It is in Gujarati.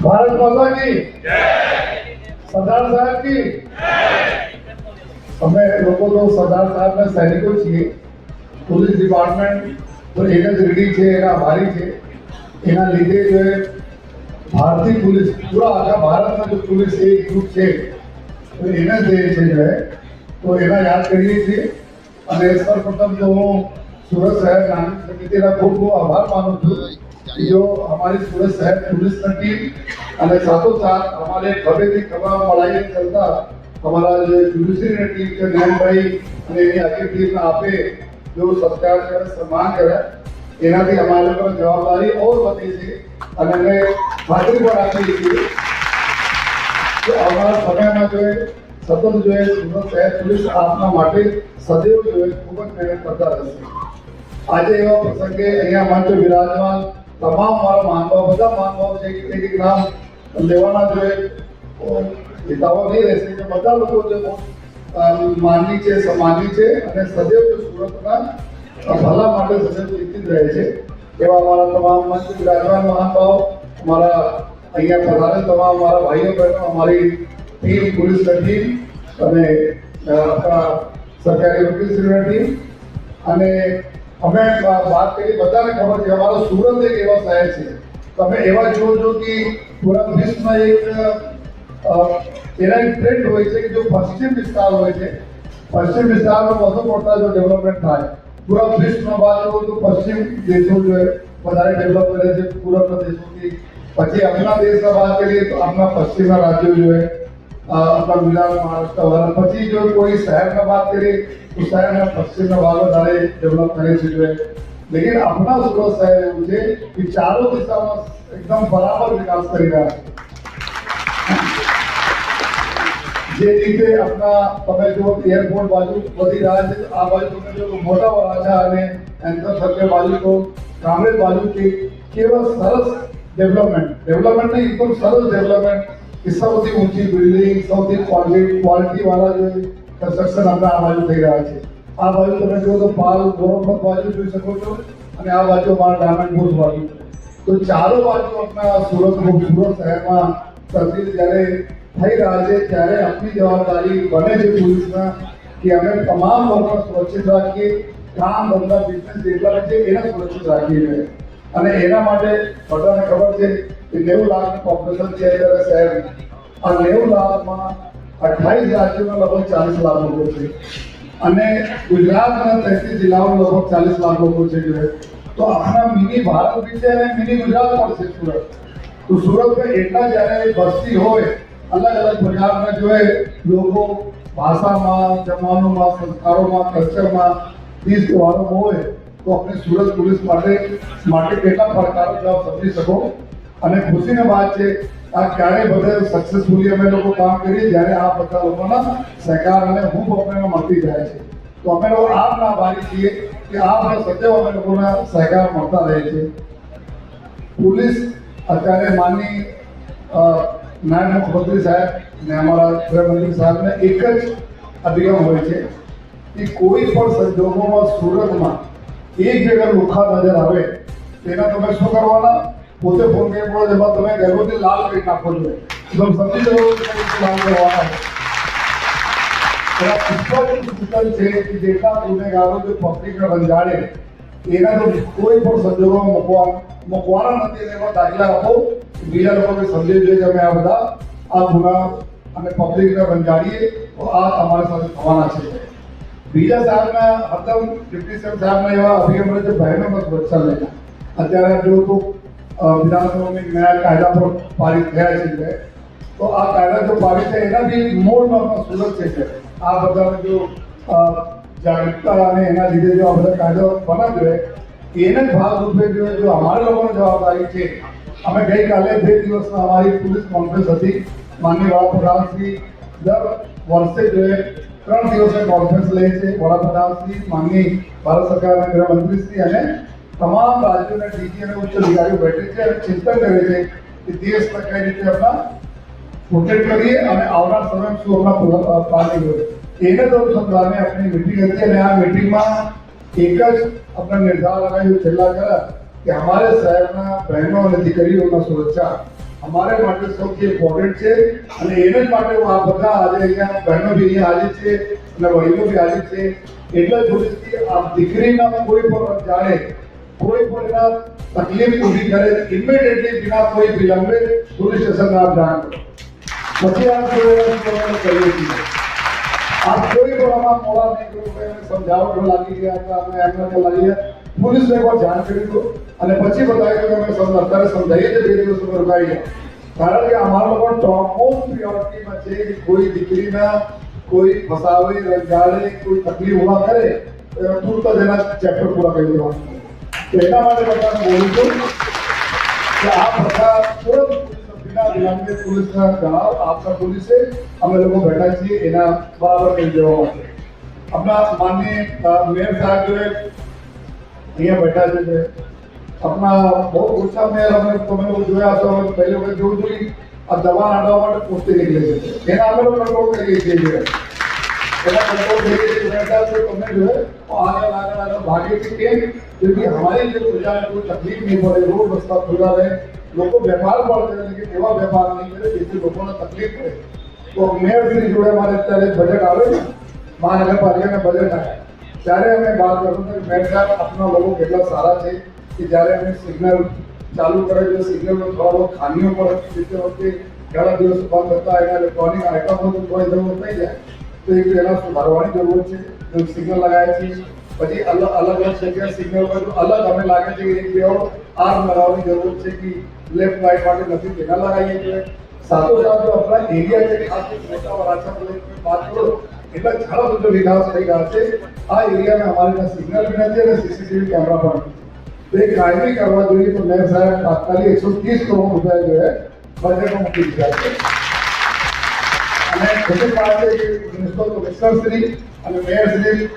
भारत माता की सरदार साहब की અમે લોકો તો સરદાર સાહેબના સૈનિકો છીએ. પોલીસ ડિપાર્ટમેન્ટ તો એક જ રીડી છે, એના આભારી છે. એના લીધે જો ભારતીય પોલીસ પૂરા આખા ભારતમાં જો પોલીસ એક ગ્રુપ છે તો એને જ દે છે જો તો એના યાદ કરીએ છીએ. અને સર્વપ્રથમ તો હું સુરત શહેર નાગરિક સમિતિના ખૂબ ખૂબ આભાર માનું છું. जो हमारी सूरत शहर पुलिस की टीम અને સાથોસાથ हमारे खबे की खबर पढ़ाई चलता हमारा जो जुडिशरी टीम के नैन भाई અને એની આખી ટીમ આપે જો સત્કાર કરે સન્માન કરે એનાથી અમારે પર જવાબદારી ઓર વધી છે. અને અમે ખાતરી પણ આપી છે કે આવનારા સમયમાં જો સતત જો સુરત શહેર પોલીસ આપના માટે સદૈવ જો ખૂબ જ મહેનત કરતા રહેશે. આજે એવા પ્રસંગે અહીંયા મંચ વિરાજમાન તમામ મારા માનવ બધા માનવ છે કે એક નામ લેવાના જોઈએ હિતાવો નહીં રહેશે કે બધા લોકો જે માનની છે સમાનની છે અને સદૈવ સુરતના ભલા માટે સદૈવ ચિંતિત રહે છે. એવા અમારા તમામ મંચ વિરાજમાન મહાનુભાવ અમારા અહીંયા પધારે તમામ મારા ભાઈઓ બહેનો અમારી ટીમ પોલીસની ટીમ અને આપણા સરકારી વકીલશ્રીની ટીમ અને અમે વાત કરી બધાને ખબર છે અમારો સુરત એક એવા શહેર છે તમે એવા જુઓ છો કે પૂરા વિશ્વમાં એક એના એક ટ્રેન્ડ હોય છે કે જો પશ્ચિમ વિસ્તાર હોય છે પશ્ચિમ વિસ્તારમાં વધુ પડતા જો ડેવલપમેન્ટ થાય પૂરા વિશ્વમાં વાત કરું તો પશ્ચિમ દેશો જો વધારે ડેવલપ કરે છે પૂર્વના દેશોથી. પછી આપણા દેશમાં વાત કરીએ તો આપણા પશ્ચિમના રાજ્યો જો આપણા ગુજરાત મહારાષ્ટ્ર પછી જો કોઈ શહેરમાં વાત કરીએ तो शहर में पश्चिम में भाग વધારે डेवलप करे છે जो लेकिन अपना सूरत शहर એવું છે કે ચારો દિશામાં એકદમ બરાબર વિકાસ કરી રહ્યા છે. જે રીતે આપણા તમે જો એરપોર્ટ બાજુ વધી રહ્યા છે આ બાજુ તમે જો મોટા વરાછા અને એન્ટર સર્કલ બાજુ તો કામરેજ બાજુ કેવા સરસ ડેવલપમેન્ટ નહીં એકદમ સરસ ડેવલપમેન્ટ કે સૌથી ઊંચી બિલ્ડિંગ સૌથી ક્વોલિટી વાળા જો કન્સ્ટ્રક્શન આપણા આ બાજુ થઈ રહ્યા છે. આ બાજુ તમે જુઓ તો પાલ ગોરખપત બાજુ જોઈ શકો છો અને આ બાજુ અમારા ડાયમંડ બોર્ડ બાજુ તો ચારો બાજુ આપણા સુરત શહેરમાં તબદીલ જ્યારે થઈ રહ્યા છે ત્યારે આપણી જવાબદારી બને છે પોલીસના કે અમે તમામ લોકોને સુરક્ષિત રાખીએ. કામ ધંધા બિઝનેસ જેટલા છે એને સુરક્ષિત રાખીએ અને એના માટે બધાને ખબર છે કે 90 લાખની પોપ્યુલેશન છે અત્યારે શહેરની. આ 90 લાખમાં 28 રાજ્યોમાં લગભગ 40 લાખ લોકો છે અને ગુજરાતના 33 જિલ્લાઓમાં લગભગ 40 લાખ લોકો છે તો આપણા મિની ભારત બી છે અને મિની ગુજરાત પણ છે સુરત. તો સુરતમાં એટલા જ્યારે વસ્તી હોય અલગ અલગ પ્રકારના જો લોકો ભાષામાં જમવાનોમાં સંસ્કારોમાં કલ્ચરમાં ત્રીસ તહેવારોમાં હોય તો આપણે સુરત પોલીસ માટે કેટલા પડકારો જવાબ સમજી શકો. અને ખુશીની વાત છે આ ક્યારે બધે સક્સેસફુલી અમે લોકો કામ કરીએ જ્યારે આ બધા લોકોના સહકાર અને હૂંફ અમને મળતી જાય છે. તો અમે લોકો આપના આભારી છીએ કે આપના સદૈવ અમે લોકોના સહકાર મળતા રહે છે. પોલીસ અત્યારે માનની નાયબ મુખ્યમંત્રી સાહેબ ને અમારા ગૃહમંત્રી સાહેબને એક જ અભિગમ હોય છે કે કોઈ પણ સંજોગોમાં સુરતમાં એક જગ્યા લુખા નજર આવે તેના તમે શું કરવાના પોતે ફોન કરી પડો જેમાં તમે ગર્ભવતી લાલ કરી નાખો છો તમે સમજી જવો લાલ કરવાના સૂચન છે કે જેટલા ગુનેગારો જો પબ્લિકને રંજાડે એના તો કોઈ પણ સંજોગોમાં મૂકવાના નથી. એવા દાખલા આપો બીજા લોકોને સમજી જોઈએ કે અમે આ બધા આ ગુના અને પબ્લિકને રંજાડીએ તો આ તમારી સાથે થવાના છે. બીજા સાહેબના હતમ ડિપ્ટી સાહેબના એવા અભિગમ છે બહેનોમાં સુરક્ષા લઈને અત્યારે જો તો વિધાનસભામાં નયા કાયદા પર પારિત થયા છે તો આ કાયદા જો પારિત છે એના બી મૂળમાં સુરત છે. આ બધા જો જાગૃતતા અને એના લીધે જો આ બધા કાયદા બનાવ્યો એને જ ભાગરૂપે જો અમારા લોકોની જવાબદારી છે. અમે ગઈકાલે 2 દિવસમાં અમારી પોલીસ કોન્ફરન્સ હતી. માનનીય વડાપ્રધાનશ્રી દર વર્ષે જો 3 દિવસની કોન્ફરન્સ લે છે. વડાપ્રધાનશ્રી માનનીય ભારત સરકારના ગૃહમંત્રીશ્રી અને તમામ રાજ્યોના ડીજી અને ઉચ્ચ અધિકારીઓ બેઠે છે અને ચિંતન કરે છે કે દેશને કઈ રીતે આપણા પ્રોટેક્ટ કરીએ અને આવનાર સમય શું આપણા પ્લાનિંગ હોય એને તો સંદર્ભે આપણી મીટિંગ હતી અને આ મીટિંગમાં એક જ આપણા નિર્ધાર લગાવ્યું છેલ્લા કે અમારે શહેરના બહેનો અને દીકરીઓના સુરક્ષા અમારે માટે સૌથી ઇમ્પોર્ટન્ટ છે અને એને જ માટે હું આ બધા આજે અહીંયા બહેનો બી અહીંયા હાજર છે અને વડીલો બી હાજર છે એટલે જ બોલીશ કે આ દીકરીના કોઈ પણ જાણે કોઈ પણ એના તકલીફ ઊભી કરે ઇમિડિયેટલી બિના કોઈ વિલંબે પોલીસ સ્ટેશન આપ જાણ કરો પછી આ કરીએ છીએ આ કોઈ પણ આમાં મોડા નહીં કર્યું સમજાવટ લાગી ગયા હતા અમે એમને લાગી ગયા પોલીસને એકવાર જાણ કરી દો અને પછી બતાવ્યું કે અમે અત્યારે સમજાવીએ છીએ 2 દિવસ રોકાઈ ગયા કારણ કે અમારા લોકો ટોપમોસ્ટ પ્રિયોરિટીમાં છે કે કોઈ દીકરીના કોઈ ફસાવે રંજાડે કોઈ તકલીફ ઊભા કરે તુરંત જ એના ચેપ્ટર પૂરા કરી દેવાનું તો એના માટે બધાને બોલું છું કે આ બધા તુરંત बिना विलंबे पुलिसના જણાવ આપના પોલીસે અમે લોકો બેઠા છીએ એના બરાબર કરી દેવા માટે આપણા માનનીય મેયર સાહેબ जो અહીંયા બેઠા છે अपना બહુ ઓછા મેયર અમે તમે લોકો જોયા તો પહેલી વખત જોયું હતું આ દવા નાડવા માટે પોસ્ટે નીકળે છે એના અમે લોકો કંટ્રોલ કરીએ છીએ એના कंट्रोल देखिए बैठा तो तुमने जो है आगे भागे के क्योंकि हमारी जो प्रजा है कोई तकलीफ नहीं पड़े रोड रास्ता खुला रहे लोग व्यापार बढ़ते हैं लेकिन एवं व्यापार नहीं करे जिससे लोगों ने तकलीफ पड़े तो मेयर श्री जो है हमारे અત્યારે बजट आवे महानगरपालिका में बजट आए ત્યારે અમે बात करते हैं मेयर साहब अपना लोगों કેટલા સારા છે कि જ્યારે અમે સિગ્નલ ચાલુ કરે છે સિગ્નલ में थोड़ा बहुत खामियों पर जितने वक्त ઘણા દિવસ બંધ હતા એના ઇલેક્ટ્રોનિક આઇટમો તો થોડી જરૂર થઈ જાય तो एक एना सुधारवानी जरूरत है जो सिग्नल लगाया थी પછી अलग अलग जगह सिग्नल पर जो अलग हमें लागे છે एक બે और आर्म लगावनी जरूरत है कि लेफ्ट राइट માટે નથી તેના लगाइए जो साथों साथ जो अपना एरिया છે खास मोटा वराछा प्लेस में बात करो એટલા ઘણા બધો વિકાસ થઈ રહ્યા છે આ એરિયા में हमारे पास सिग्नल भी નથી અને सीसीटीवी कैमरा પણ तो एक कायमी करवा જોઈએ तो मेयर साहब तात्कालिक 130 करोड़ रुपया जो है बजट में મૂકી દીધા છે અને ખુશી વાત છે કે મ્યુનિસિપલ કમિશનર શ્રી અને મેયર શ્રી